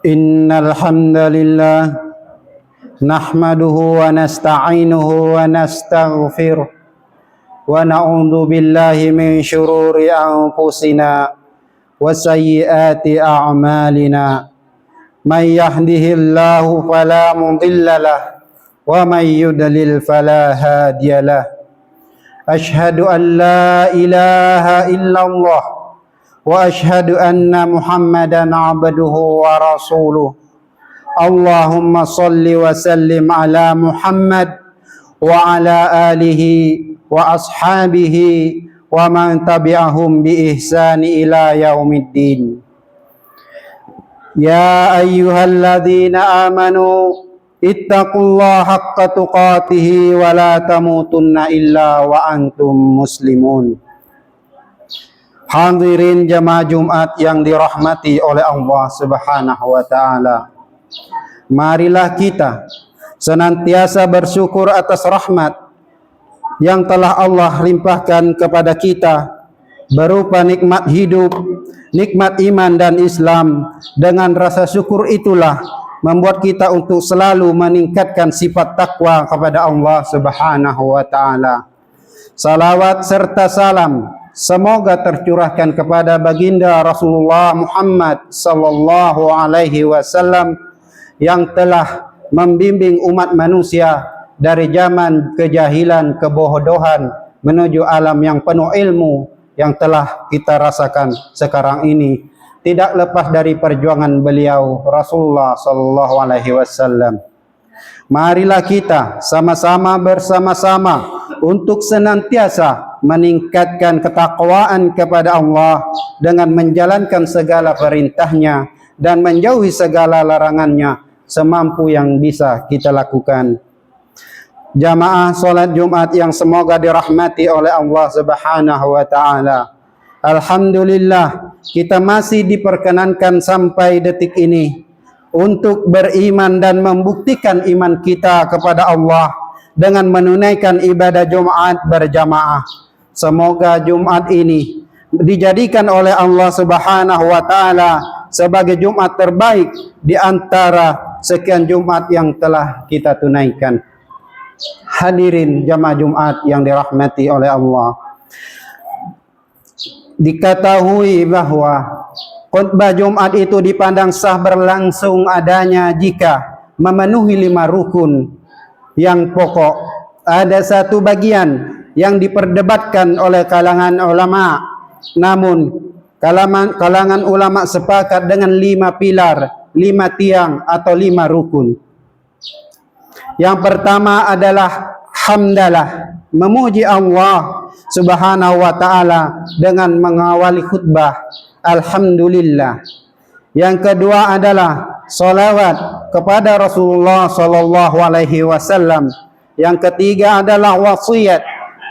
Innal hamdalillah nahmaduhu wa nasta'inuhu wa nastaghfiruh wa na'udzu billahi min syururi anfusina wa sayyiati a'malina. May yahdihillahu fala mudhillalah wa may yudlil fala hadiyalah. Ashhadu an la ilaha illallah wa ashhadu anna Muhammadan abduhu wa rasuluh. Allahumma salli wa sallim ala Muhammad wa ala alihi wa ashabihi wa man tabi'ahum bi ihsani ila yaumiddin. Ya ayyuhalladzina amanu ittaqullaha haqqa tuqatih wa la tamutunna illa wa antum muslimun. Hadirin jamaah Jumat yang dirahmati oleh Allah Subhanahu wa taala. Marilah kita senantiasa bersyukur atas rahmat yang telah Allah limpahkan kepada kita berupa nikmat hidup, nikmat iman dan Islam. Dengan rasa syukur itulah membuat kita untuk selalu meningkatkan sifat takwa kepada Allah Subhanahu wa taala. Salawat serta salam semoga tercurahkan kepada baginda Rasulullah Muhammad sallallahu alaihi wasallam yang telah membimbing umat manusia dari zaman kejahilan, kebodohan menuju alam yang penuh ilmu yang telah kita rasakan sekarang ini, tidak lepas dari perjuangan beliau Rasulullah sallallahu alaihi wasallam. Marilah kita sama-sama bersama-sama untuk senantiasa meningkatkan ketakwaan kepada Allah dengan menjalankan segala perintahnya dan menjauhi segala larangannya semampu yang bisa kita lakukan. Jamaah salat Jumat yang semoga dirahmati oleh Allah Subhanahu wa taala. Alhamdulillah kita masih diperkenankan sampai detik ini untuk beriman dan membuktikan iman kita kepada Allah dengan menunaikan ibadah Jumat berjamaah. Semoga Jumat ini dijadikan oleh Allah Subhanahu wa taala sebagai Jumat terbaik di antara sekian Jumat yang telah kita tunaikan. Hadirin jamaah Jumat yang dirahmati oleh Allah, diketahui bahwa khutbah Jumat itu dipandang sah berlangsung adanya jika memenuhi 5 rukun yang pokok. Ada satu bagian yang diperdebatkan oleh kalangan ulama, namun kalangan ulama sepakat dengan 5 pilar, 5 tiang atau 5 rukun. Yang pertama adalah hamdalah, memuji Allah Subhanahu wa taala dengan mengawali khutbah alhamdulillah. Yang kedua adalah salawat kepada Rasulullah sallallahu alaihi wasallam. Yang ketiga adalah wasiat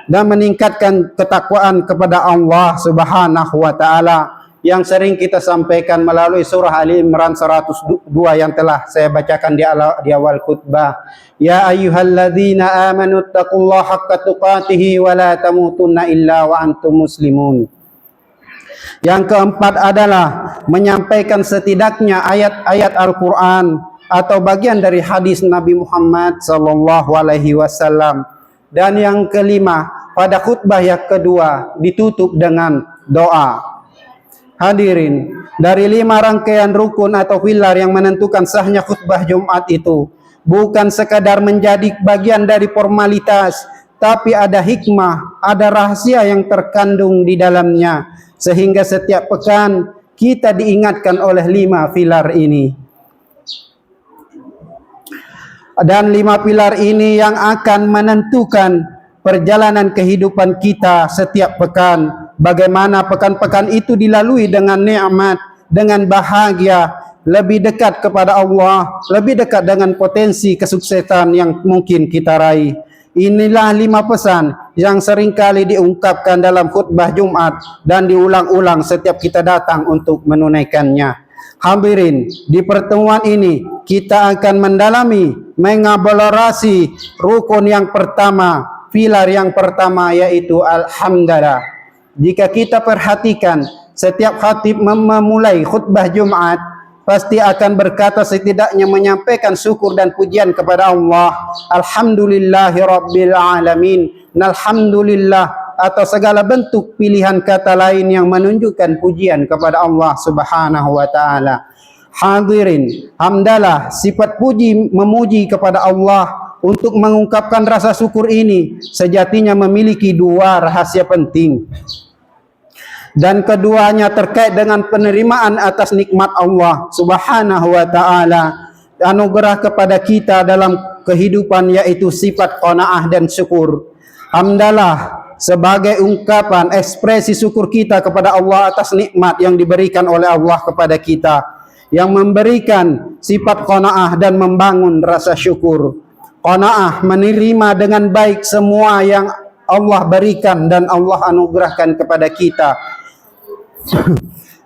dan meningkatkan ketakwaan kepada Allah Subhanahu wa taala yang sering kita sampaikan melalui surah Ali Imran 102 yang telah saya bacakan di awal khutbah. Ya ayyuhalladzina amanu taqullaha haqqa tuqatih wa la tamutunna illa wa antum muslimun. Yang keempat adalah menyampaikan setidaknya ayat-ayat Al-Quran atau bagian dari hadis Nabi Muhammad sallallahu alaihi wasallam. Dan yang kelima, pada khutbah yang kedua ditutup dengan doa. Hadirin, dari 5 rangkaian rukun atau pilar yang menentukan sahnya khutbah Jumat itu bukan sekadar menjadi bagian dari formalitas, tapi ada hikmah, ada rahasia yang terkandung di dalamnya, sehingga setiap pekan kita diingatkan oleh 5 pilar ini. Dan 5 pilar ini yang akan menentukan perjalanan kehidupan kita setiap pekan. Bagaimana pekan-pekan itu dilalui dengan nikmat, dengan bahagia, lebih dekat kepada Allah, lebih dekat dengan potensi kesuksesan yang mungkin kita raih. Inilah 5 pesan yang seringkali diungkapkan dalam khutbah Jumat dan diulang-ulang setiap kita datang untuk menunaikannya. Hadirin, di pertemuan ini kita akan mendalami, mengeksplorasi rukun yang pertama, pilar yang pertama, yaitu alhamdulillah. Jika kita perhatikan setiap khatib memulai khutbah Jumat, pasti akan berkata setidaknya menyampaikan syukur dan pujian kepada Allah. Alhamdulillahirabbil alamin. Alhamdulillah, atau segala bentuk pilihan kata lain yang menunjukkan pujian kepada Allah Subhanahu wa taala. Hadirin, hamdalah, sifat puji memuji kepada Allah. Untuk mengungkapkan rasa syukur ini sejatinya memiliki dua rahasia penting, dan keduanya terkait dengan penerimaan atas nikmat Allah Subhanahu wa taala, anugerah kepada kita dalam kehidupan, yaitu sifat qanaah dan syukur. Hamdalah sebagai ungkapan ekspresi syukur kita kepada Allah atas nikmat yang diberikan oleh Allah kepada kita, yang memberikan sifat qanaah dan membangun rasa syukur. Qanaah, menerima dengan baik semua yang Allah berikan dan Allah anugerahkan kepada kita.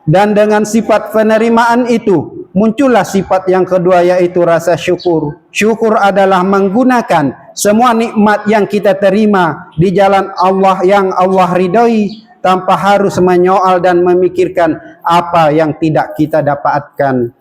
Dan dengan sifat penerimaan itu muncullah sifat yang kedua, yaitu rasa syukur. Syukur adalah menggunakan semua nikmat yang kita terima di jalan Allah yang Allah ridhoi, tanpa harus menyoal dan memikirkan apa yang tidak kita dapatkan.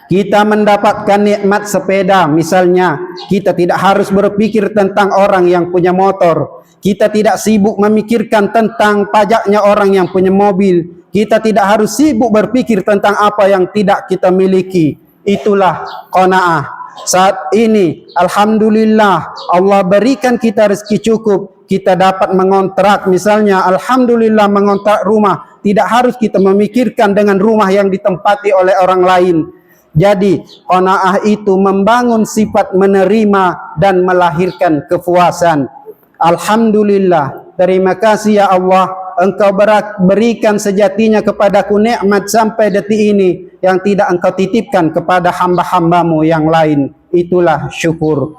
Kita mendapatkan nikmat sepeda misalnya, kita tidak harus berpikir tentang orang yang punya motor. Kita tidak sibuk memikirkan tentang pajaknya orang yang punya mobil. Kita tidak harus sibuk berpikir tentang apa yang tidak kita miliki. Itulah qanaah. Saat ini alhamdulillah Allah berikan kita rezeki cukup, kita dapat mengontrak misalnya, alhamdulillah mengontrak rumah, tidak harus kita memikirkan dengan rumah yang ditempati oleh orang lain. Jadi qanaah itu membangun sifat menerima dan melahirkan kepuasan. Alhamdulillah, terima kasih ya Allah, Engkau berikan sejatinya kepadaku nikmat sampai detik ini yang tidak Engkau titipkan kepada hamba-hambamu yang lain. Itulah syukur.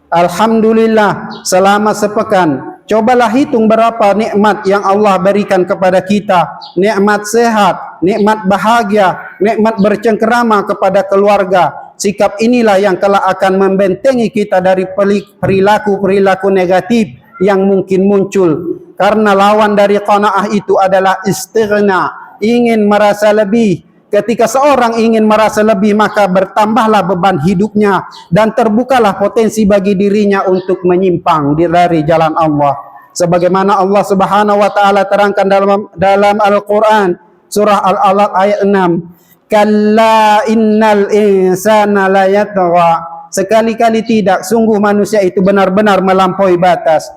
Alhamdulillah, selama sepekan cobalah hitung berapa nikmat yang Allah berikan kepada kita. Nikmat sehat, nikmat bahagia, nikmat bercengkerama kepada keluarga. Sikap inilah yang kelak akan membentengi kita dari perilaku-perilaku negatif yang mungkin muncul. Karena lawan dari qanaah itu adalah istighna, ingin merasa lebih. Ketika seorang ingin merasa lebih, maka bertambahlah beban hidupnya dan terbukalah potensi bagi dirinya untuk menyimpang dari jalan Allah. Sebagaimana Allah Subhanahu wa taala terangkan dalam Al-Qur'an surah Al-Alaq ayat 6. Kalla innal insana la yatgha. Sekali-kali tidak, sungguh manusia itu benar-benar melampaui batas.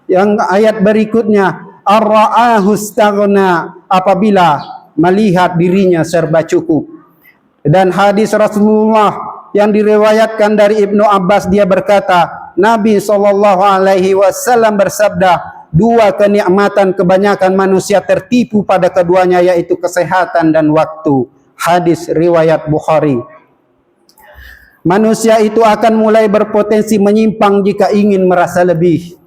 Yang ayat berikutnya, ar-ra'ahu istaghna, apabila melihat dirinya serba cukup. Dan hadis Rasulullah yang diriwayatkan dari Ibnu Abbas, dia berkata, Nabi SAW bersabda, dua kenikmatan kebanyakan manusia tertipu pada keduanya, yaitu kesehatan dan waktu. Hadis riwayat Bukhari. Manusia itu akan mulai berpotensi menyimpang jika ingin merasa lebih.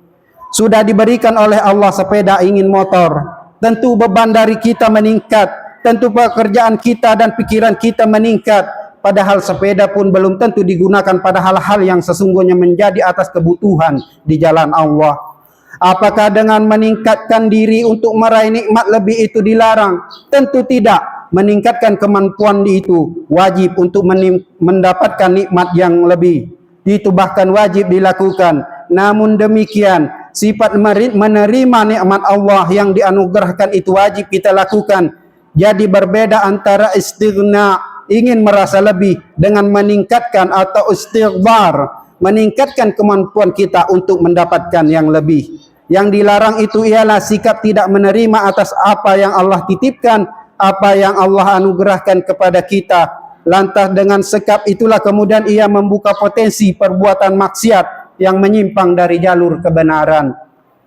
Sudah diberikan oleh Allah sepeda, ingin motor, tentu beban dari kita meningkat, tentu pekerjaan kita dan pikiran kita meningkat. Padahal sepeda pun belum tentu digunakan pada hal-hal yang sesungguhnya menjadi atas kebutuhan di jalan Allah. Apakah dengan meningkatkan diri untuk meraih nikmat lebih itu dilarang? Tentu tidak. Meningkatkan kemampuan itu wajib untuk mendapatkan nikmat yang lebih. Itu bahkan wajib dilakukan. Namun demikian, sifat menerima nikmat Allah yang dianugerahkan itu wajib kita lakukan. Jadi berbeda antara istighna, ingin merasa lebih, dengan meningkatkan atau istighbar, meningkatkan kemampuan kita untuk mendapatkan yang lebih. Yang dilarang itu ialah sikap tidak menerima atas apa yang Allah titipkan, apa yang Allah anugerahkan kepada kita. Lantas dengan sikap itulah kemudian ia membuka potensi perbuatan maksiat yang menyimpang dari jalur kebenaran.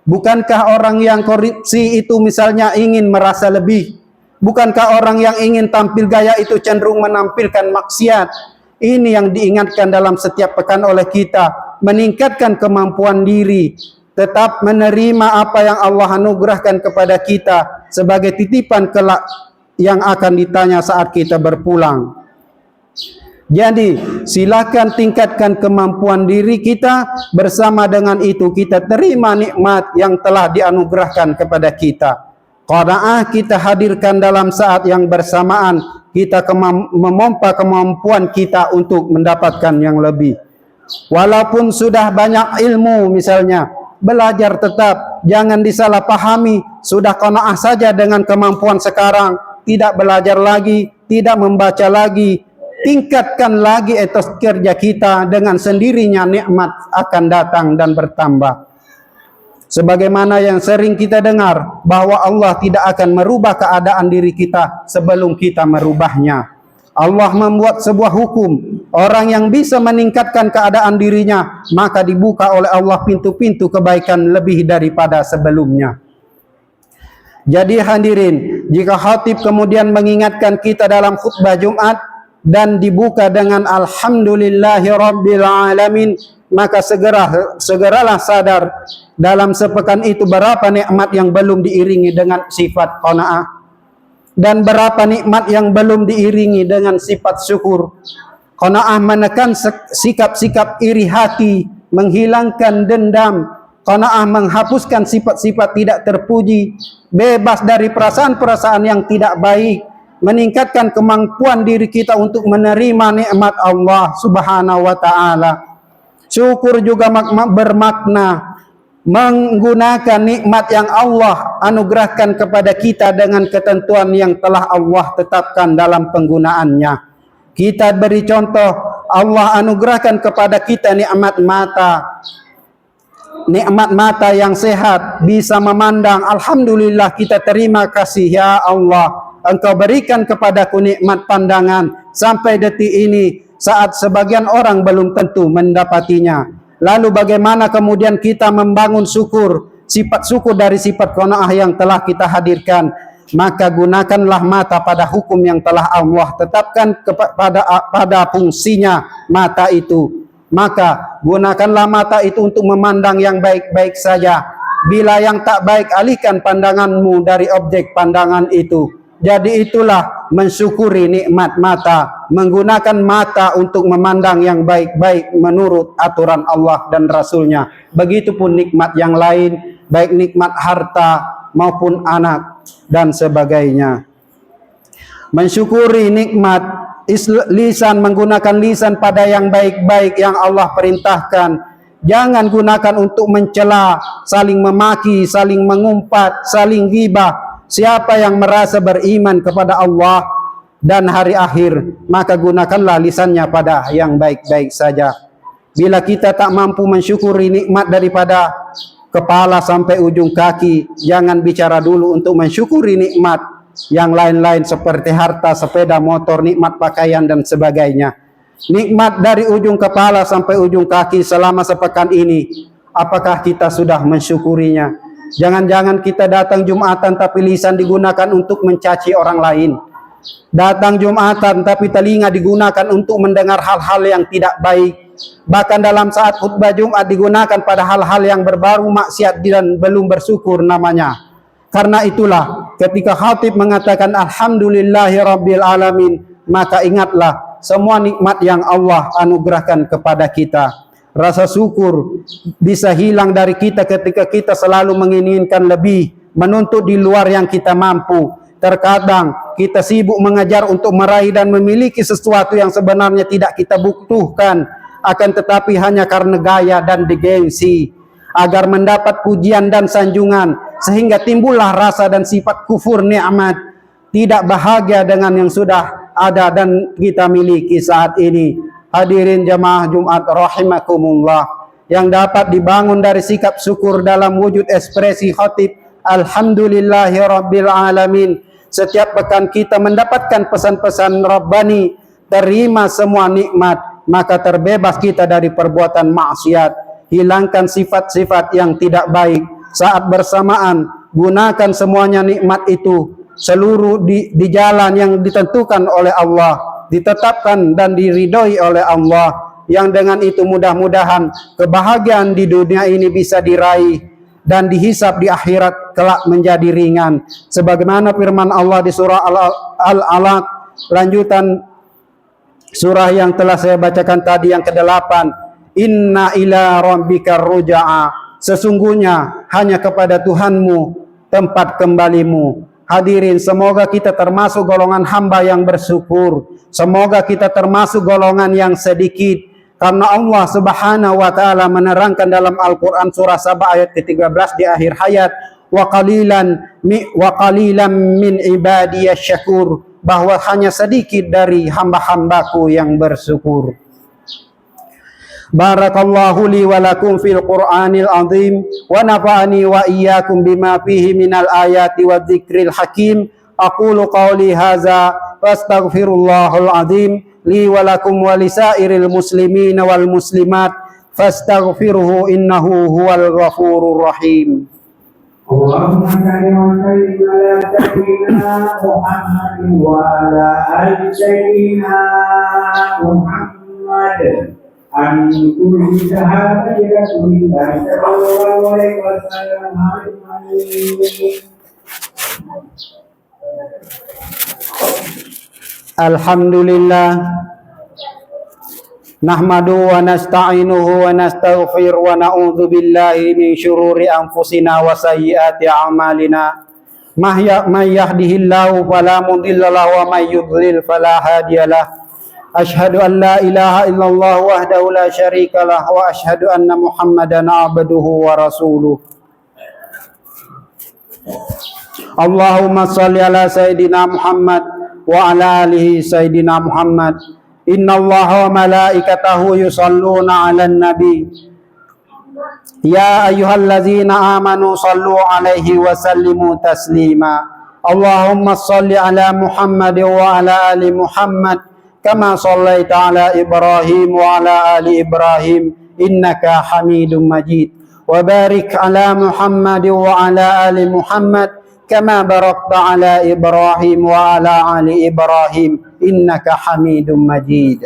Bukankah orang yang korupsi itu misalnya ingin merasa lebih? Bukankah orang yang ingin tampil gaya itu cenderung menampilkan maksiat? Ini yang diingatkan dalam setiap pekan oleh kita. Meningkatkan kemampuan diri, tetap menerima apa yang Allah anugerahkan kepada kita sebagai titipan kelak yang akan ditanya saat kita berpulang. Jadi silakan tingkatkan kemampuan diri kita, bersama dengan itu kita terima nikmat yang telah dianugerahkan kepada kita. Qanaah kita hadirkan dalam saat yang bersamaan, kita memompa kemampuan kita untuk mendapatkan yang lebih. Walaupun sudah banyak ilmu misalnya, belajar tetap, jangan disalahpahami. Sudah qanaah saja dengan kemampuan sekarang, tidak belajar lagi, tidak membaca lagi. Tingkatkan lagi etos kerja kita, dengan sendirinya nikmat akan datang dan bertambah. Sebagaimana yang sering kita dengar, bahwa Allah tidak akan merubah keadaan diri kita sebelum kita merubahnya. Allah membuat sebuah hukum, orang yang bisa meningkatkan keadaan dirinya, maka dibuka oleh Allah pintu-pintu kebaikan lebih daripada sebelumnya. Jadi hadirin, jika khatib kemudian mengingatkan kita dalam khutbah Jumat dan dibuka dengan alhamdulillahi rabbil alamin, maka segeralah sadar dalam sepekan itu berapa nikmat yang belum diiringi dengan sifat qanaah, dan berapa nikmat yang belum diiringi dengan sifat syukur. Qanaah menekan sikap-sikap iri hati, menghilangkan dendam. Qanaah menghapuskan sifat-sifat tidak terpuji, bebas dari perasaan-perasaan yang tidak baik, meningkatkan kemampuan diri kita untuk menerima nikmat Allah Subhanahu wa taala. Syukur juga bermakna menggunakan nikmat yang Allah anugerahkan kepada kita dengan ketentuan yang telah Allah tetapkan dalam penggunaannya. Kita beri contoh, Allah anugerahkan kepada kita nikmat mata yang sehat, bisa memandang. Alhamdulillah, kita terima kasih ya Allah, Engkau berikan kepadaku nikmat pandangan sampai detik ini, saat sebagian orang belum tentu mendapatinya. Lalu bagaimana kemudian kita membangun syukur, sifat syukur dari sifat qanaah yang telah kita hadirkan? Maka gunakanlah mata pada hukum yang telah Allah tetapkan pada fungsinya mata itu. Maka gunakanlah mata itu untuk memandang yang baik-baik saja. Bila yang tak baik, alihkan pandanganmu dari objek pandangan itu. Jadi itulah mensyukuri nikmat mata, menggunakan mata untuk memandang yang baik-baik menurut aturan Allah dan Rasulnya. Begitupun nikmat yang lain, baik nikmat harta maupun anak dan sebagainya. Mensyukuri nikmat lisan, menggunakan lisan pada yang baik-baik yang Allah perintahkan. Jangan gunakan untuk mencela, saling memaki, saling mengumpat, saling ghibah. Siapa yang merasa beriman kepada Allah dan hari akhir, maka gunakanlah lisannya pada yang baik-baik saja. Bila kita tak mampu mensyukuri nikmat daripada kepala sampai ujung kaki, jangan bicara dulu untuk mensyukuri nikmat yang lain-lain seperti harta, sepeda motor, nikmat pakaian dan sebagainya. Nikmat dari ujung kepala sampai ujung kaki selama sepekan ini, apakah kita sudah mensyukurinya? Jangan-jangan kita datang Jumatan tapi lisan digunakan untuk mencaci orang lain. Datang Jumatan tapi telinga digunakan untuk mendengar hal-hal yang tidak baik. Bahkan dalam saat khutbah Jumat digunakan pada hal-hal yang berbau maksiat dan belum bersyukur namanya. Karena itulah ketika khatib mengatakan alhamdulillahi rabbil alamin, maka ingatlah semua nikmat yang Allah anugerahkan kepada kita. Rasa syukur bisa hilang dari kita ketika kita selalu menginginkan lebih, menuntut di luar yang kita mampu. Terkadang kita sibuk mengejar untuk meraih dan memiliki sesuatu yang sebenarnya tidak kita butuhkan, akan tetapi hanya karena gaya dan gengsi, agar mendapat pujian dan sanjungan, sehingga timbullah rasa dan sifat kufur nikmat, tidak bahagia dengan yang sudah ada dan kita miliki saat ini. Hadirin jamaah Jumat rahimakumullah, yang dapat dibangun dari sikap syukur dalam wujud ekspresi khatib alhamdulillahi rabbil alamin. Setiap pekan kita mendapatkan pesan-pesan Rabbani, terima semua nikmat, maka terbebas kita dari perbuatan maksiat. Hilangkan sifat-sifat yang tidak baik. Saat bersamaan gunakan semuanya nikmat itu seluruh di jalan yang ditentukan oleh Allah, ditetapkan dan diridhoi oleh Allah, yang dengan itu mudah-mudahan kebahagiaan di dunia ini bisa diraih dan dihisab di akhirat kelak menjadi ringan. Sebagaimana firman Allah di surah Al-Alaq, lanjutan surah yang telah saya bacakan tadi yang ke-8, inna ila rabbika ruja'a, sesungguhnya hanya kepada Tuhanmu tempat kembalimu. Hadirin, semoga kita termasuk golongan hamba yang bersyukur. Semoga kita termasuk golongan yang sedikit. Karena Allah Subhanahu wa taala menerangkan dalam Al-Qur'an surah Saba ayat ke-13 di akhir hayat, wa qalilan min ibadiyasy syakur, bahwa hanya sedikit dari hamba-hambaku yang bersyukur. Barakallahu li wa lakum fil Qur'anil azim wa nafa'ani wa iyyakum bima fihi minal ayati wa dzikril hakim. Aqulu qawli hadza wastaghfirullahal azim li wa lakum wa lisairil muslimin wal muslimat fastaghfiruhu innahu huwal ghafurur rahim. Allahumma salli wa sallim ala sayyidina Muhammad wa ala ali sayyidina Muhammad an kulli sahabati Rasulillah sallallahu alaihi wasallam. Alhamdulillah, nahmadu wa nasta'inuhu wa nastaghfir wa na'udzu billahi min syururi anfusina wa sayyiati a'malina. May yahdihillahu fala mudilla lahu wa may yudlil fala hadiyalah. Asyhadu an la ilaha illallah wahdahu la syarikalah wa asyhadu anna Muhammadan abduhu wa rasuluh. Allahumma shalli ala sayyidina Muhammad wa ala alihi sayyidina Muhammad. Inna Allaha wa malaikatahu yusalluna 'alan nabi. Ya ayyuhallazina amanu sallu 'alaihi wa sallimu taslima. Allahumma shalli ala Muhammad wa ala ali Muhammad kama shallaita ala Ibrahim wa ala ali Ibrahim innaka Hamidum Majid. Wa barik ala Muhammad wa ala ali Muhammad kama barakta ala Ibrahim wa ala ali Ibrahim innaka Hamidum Majid.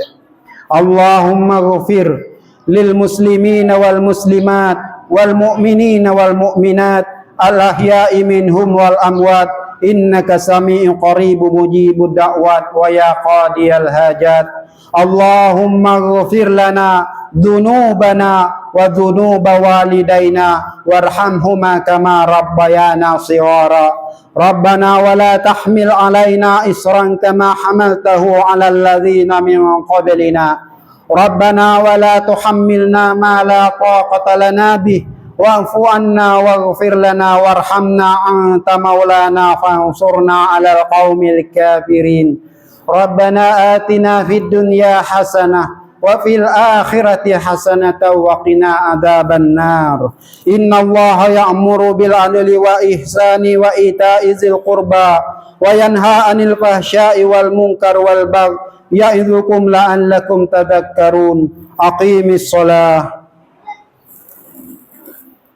Allahumma ighfir lil muslimina wal muslimat wal mu'minina wal mu'minat al ahya'i minhum wal amwat innaka sami'un qaribun mujibud da'wat wa ya qadiyal hajat. Allahumma ighfir lana dhunubana wa dhunuba walidaina warhamhuma kama rabbayana shighara. Rabbana wa la tahmil alaina isran kama hamaltahu ala alladhina min qablina. Rabbana wa la tuhammilna ma la taqata lana bih wa'fu anna waghfir lana warhamna anta maulana fansurna 'alal qaumil kafirin. Rabbana atina fid dunya hasanah wa fil akhirati hasanatan wa qina adzaban nar. Innallaha ya'muru bil 'adli wa ihsani wa ita'i dzil qurba wa yanha 'anil fahsya'i wal munkar wal baghi ya'idzukum la'allakum tadhakkarun. Aqimis shalah.